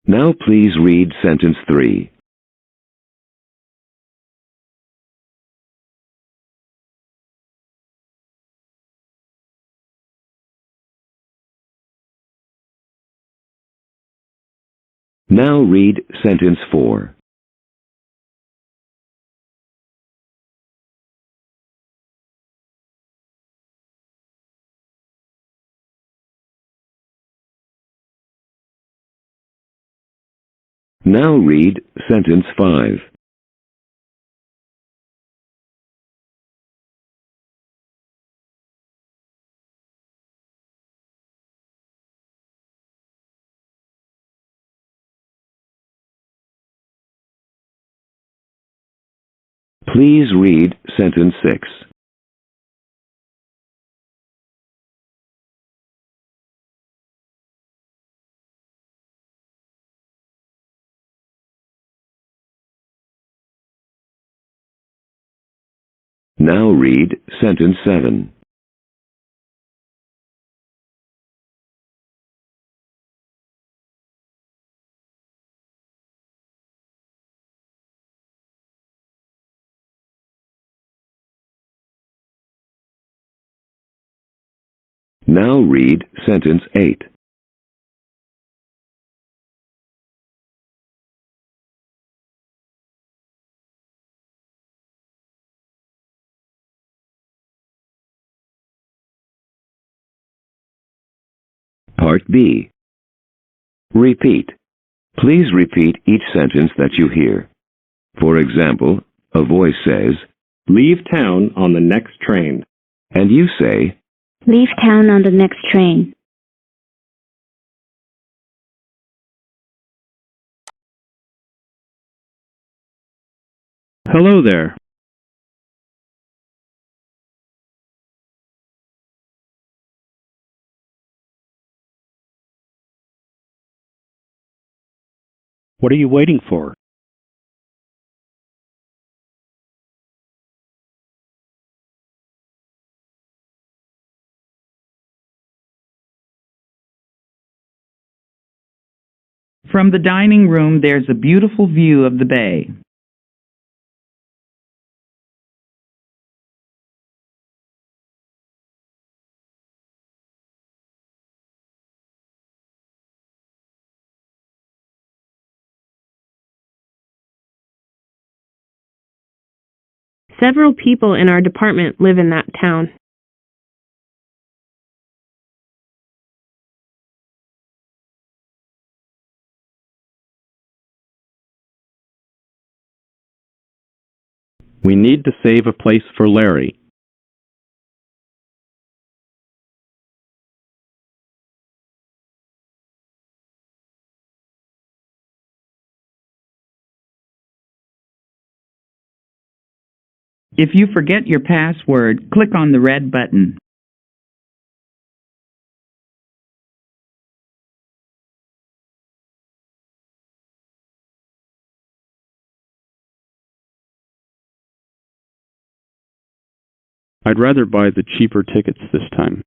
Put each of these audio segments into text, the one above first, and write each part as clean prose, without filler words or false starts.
Now please read sentence 3. Now read sentence 4. Now read sentence 5. Please read sentence 6. Now read sentence 7. Now read sentence 8. Part B. Repeat. Please repeat each sentence that you hear. For example, a voice says, Leave town on the next train. and you say, Leave town on the next train. Hello there. What are you waiting for? From the dining room, there's a beautiful view of the bay. Several people in our department live in that town. We need to save a place for Larry. If you forget your password, click on the red button. I'd rather buy the cheaper tickets this time.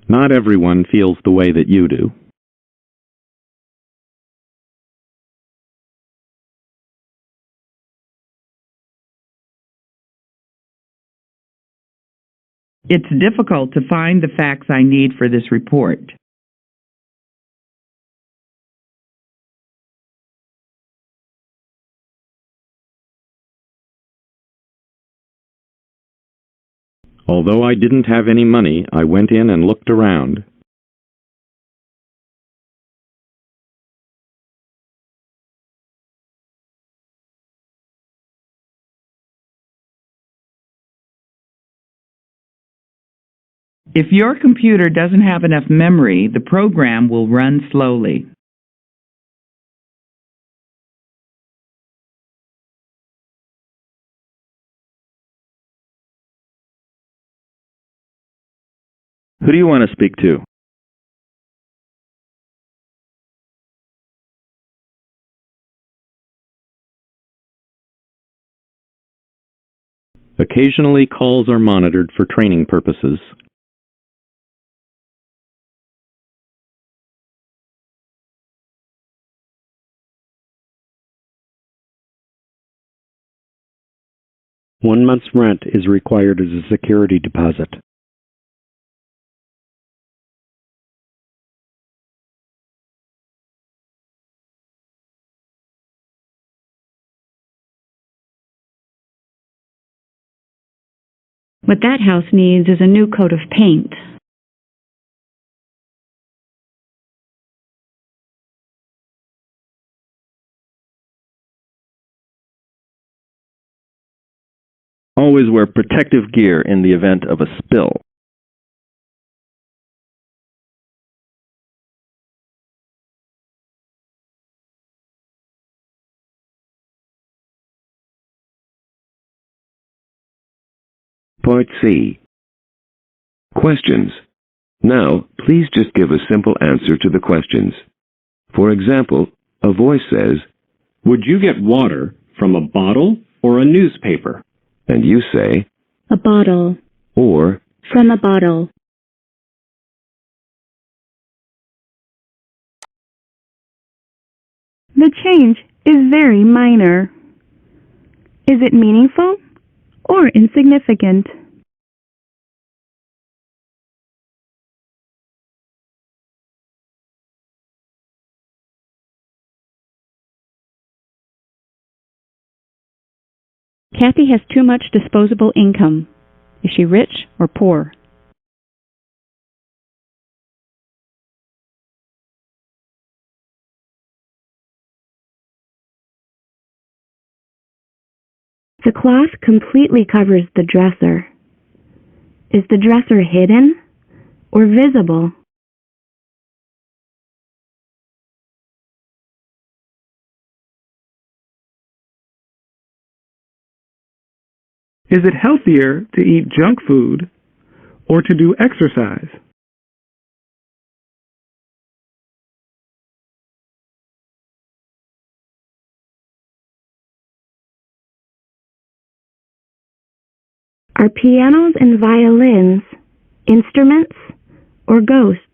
Not everyone feels the way that you do. It's difficult to find the facts I need for this report. Although I didn't have any money, I went in and looked around. If your computer doesn't have enough memory, the program will run slowly. Who do you want to speak to? Occasionally, calls are monitored for training purposes. One month's rent is required as a security deposit. What that house needs is a new coat of paint. Always wear protective gear in the event of a spill. Part C. Questions. Now, please just give a simple answer to the questions. For example, a voice says, Would you get water from a bottle or a newspaper? and you say, A bottle. or, From a bottle. The change is very minor. Is it meaningful or insignificant? Kathy has too much disposable income. Is she rich or poor? The cloth completely covers the dresser. Is the dresser hidden or visible? Is it healthier to eat junk food or to do exercise? Are pianos and violins instruments or ghosts?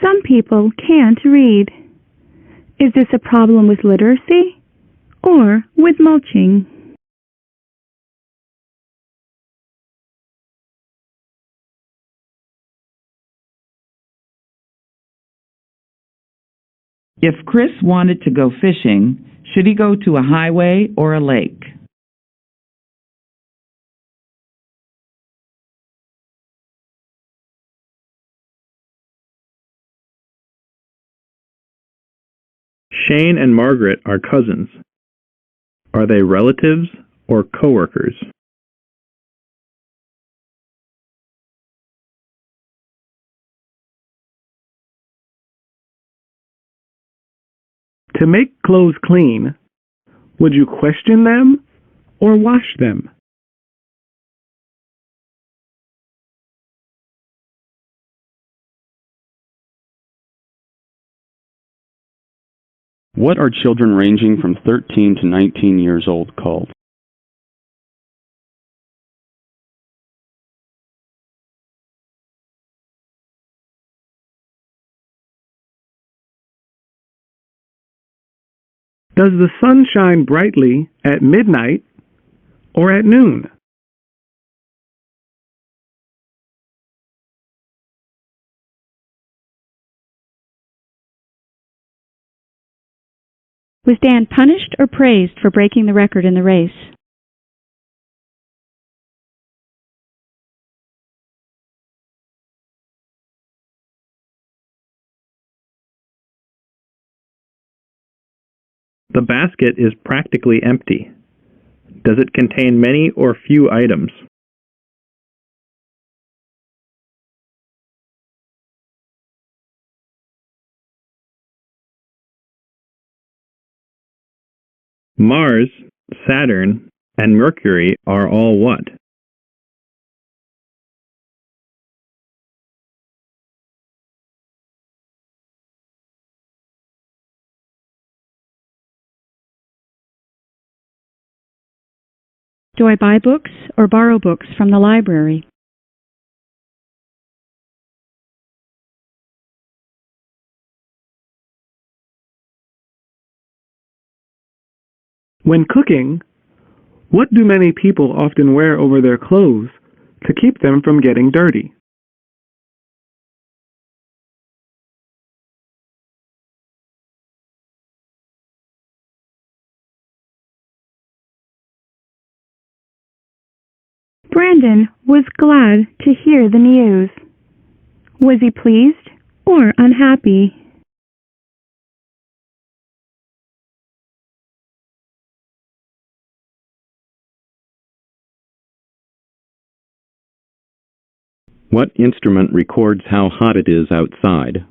Some people can't read. Is this a problem with literacy or with mulching? If Chris wanted to go fishing, should he go to a highway or a lake? Shane and Margaret are cousins. Are they relatives or coworkers? To make clothes clean, would you question them or wash them? What are children ranging from 13 to 19 years old called? Does the sun shine brightly at midnight or at noon? Was Dan punished or praised for breaking the record in the race? The basket is practically empty. Does it contain many or few items? Mars, Saturn, and Mercury are all what? Do I buy books or borrow books from the library? When cooking, what do many people often wear over their clothes to keep them from getting dirty? Brandon was glad to hear the news. Was he pleased or unhappy? What instrument records how hot it is outside?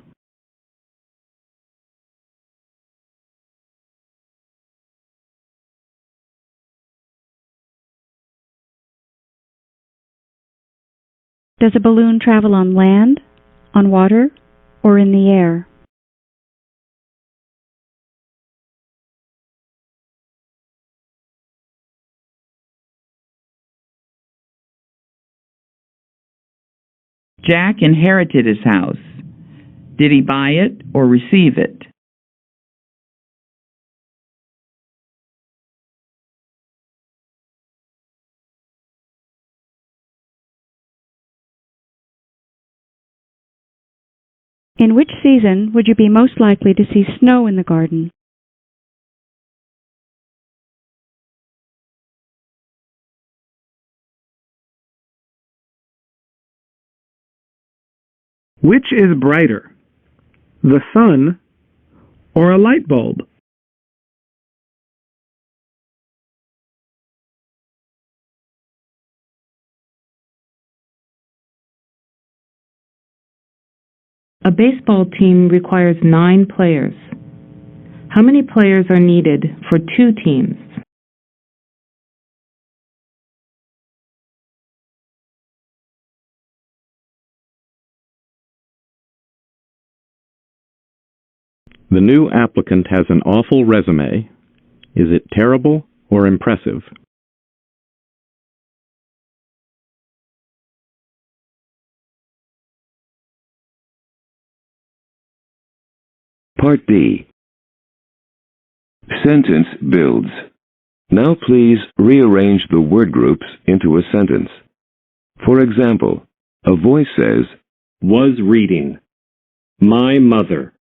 Does a balloon travel on land, on water, or in the air? Jack inherited his house. Did he buy it or receive it? In which season would you be most likely to see snow in the garden? Which is brighter, the sun or a light bulb? A baseball team requires 9 players. How many players are needed for 2 teams? The new applicant has an awful resume. Is it terrible or impressive? Part D. Sentence builds. Now please rearrange the word groups into a sentence. For example, a voice says, Was reading. My mother.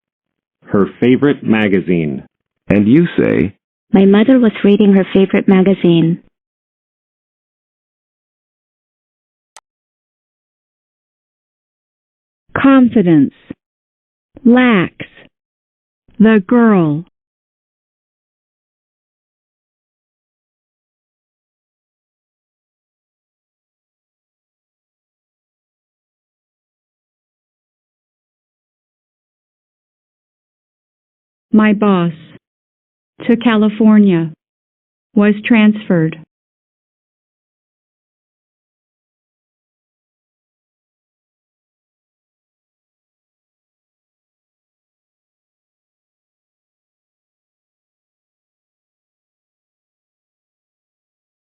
Her favorite magazine. and you say, My mother was reading her favorite magazine. Confidence. Lacks. The girl. My boss. To California. Was transferred.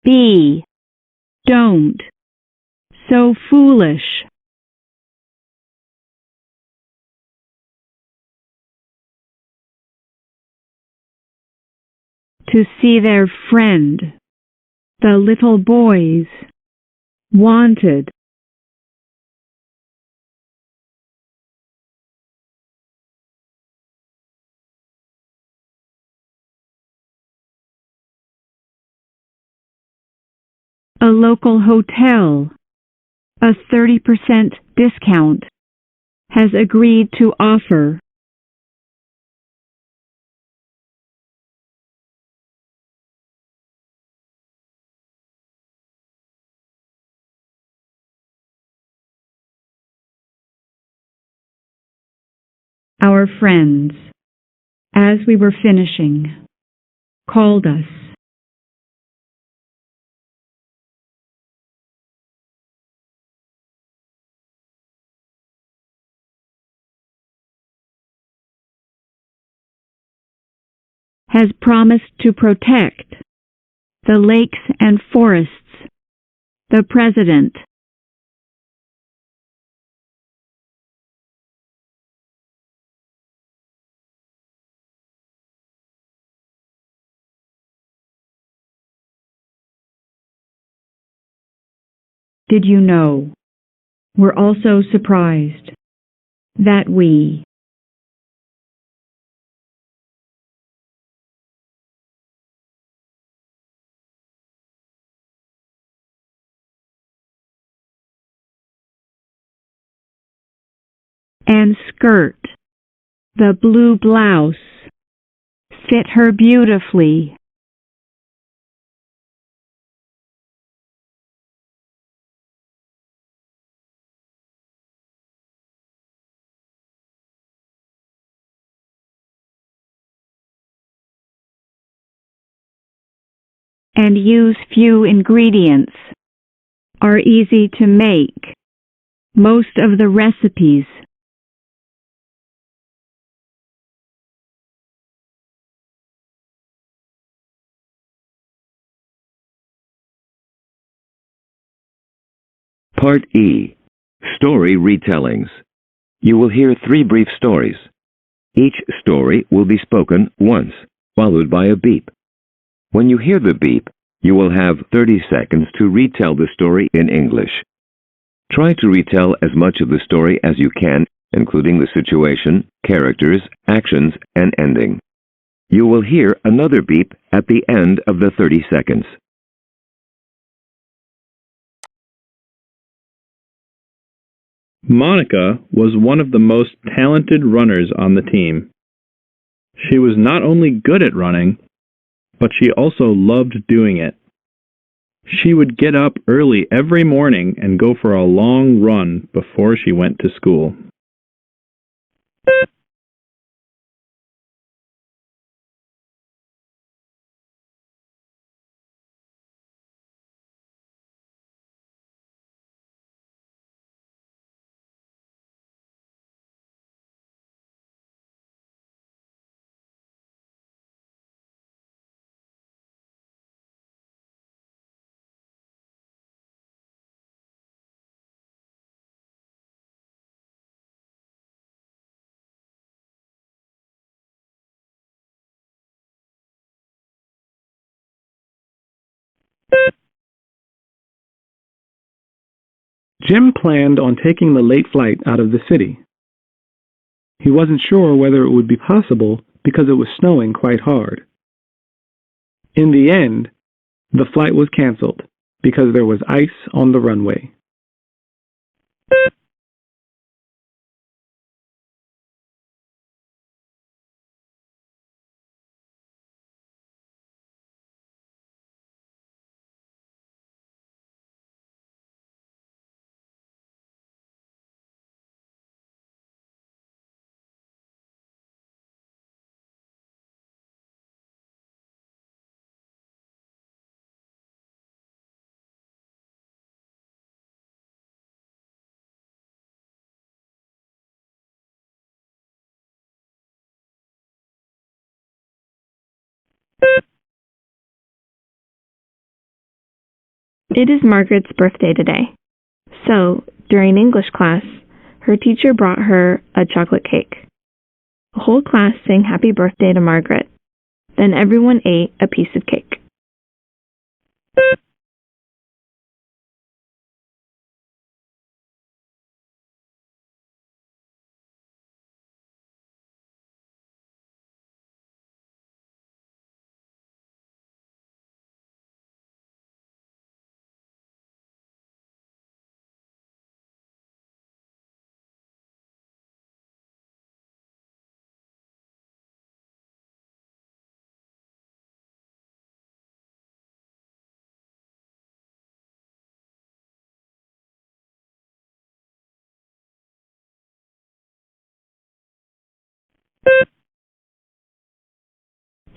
B. Don't. So foolish. To see their friend. The little boys. Wanted. A local hotel, a 30% discount, has agreed to offer. Our friends, as we were finishing, called us. Has promised to protect the lakes and forests The President. Did you know? We're also surprised that we. And skirt. The blue blouse fit her beautifully. And use few ingredients. Are easy to make. Most of the recipes. Part E. Story retellings. You will hear 3 brief stories. Each story will be spoken once, followed by a beep. When you hear the beep, you will have 30 seconds to retell the story in English. Try to retell as much of the story as you can, including the situation, characters, actions, and ending. You will hear another beep at the end of the 30 seconds. Monica was one of the most talented runners on the team. She was not only good at running, but she also loved doing it. She would get up early every morning and go for a long run before she went to school. Jim planned on taking the late flight out of the city. He wasn't sure whether it would be possible because it was snowing quite hard. In the end, the flight was canceled because there was ice on the runway. It is Margaret's birthday today. So, during English class, her teacher brought her a chocolate cake. The whole class sang happy birthday to Margaret. Then everyone ate a piece of cake.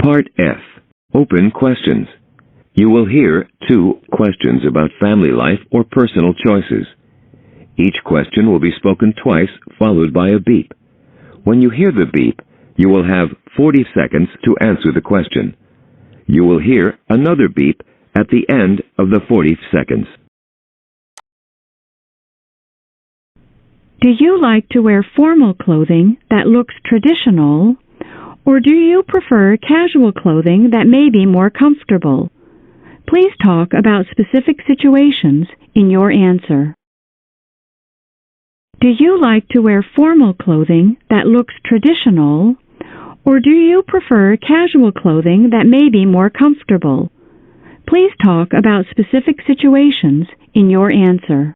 Part F. Open questions. You will hear 2 questions about family life or personal choices. Each question will be spoken twice, followed by a beep. When you hear the beep, you will have 40 seconds to answer the question. You will hear another beep at the end of the 40 seconds. Do you like to wear formal clothing that looks traditional, or do you prefer casual clothing that may be more comfortable? Please talk about specific situations in your answer. Do you like to wear formal clothing that looks traditional, or do you prefer casual clothing that may be more comfortable? Please talk about specific situations in your answer.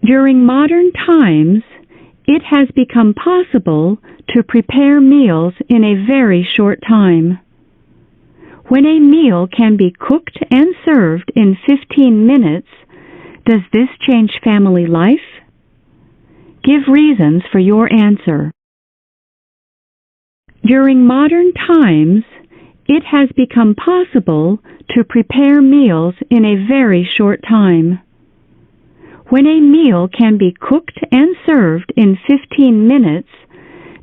During modern times, it has become possible to prepare meals in a very short time. When a meal can be cooked and served in 15 minutes, does this change family life? Give reasons for your answer. During modern times, it has become possible to prepare meals in a very short time. When a meal can be cooked and served in 15 minutes,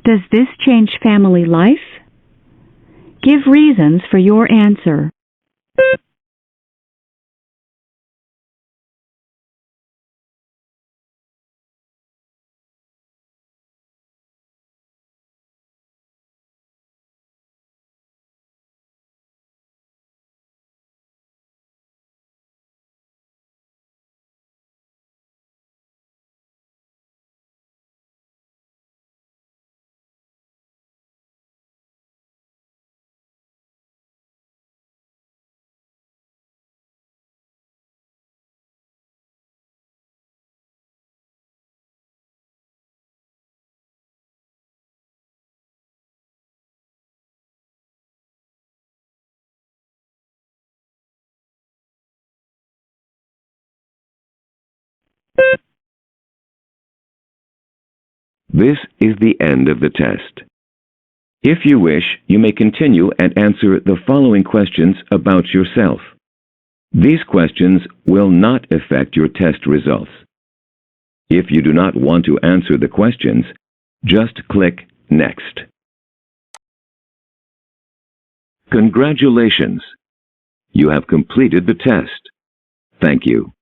does this change family life? Give reasons for your answer. This is the end of the test. If you wish, you may continue and answer the following questions about yourself. These questions will not affect your test results. If you do not want to answer the questions, just click Next. Congratulations! You have completed the test. Thank you.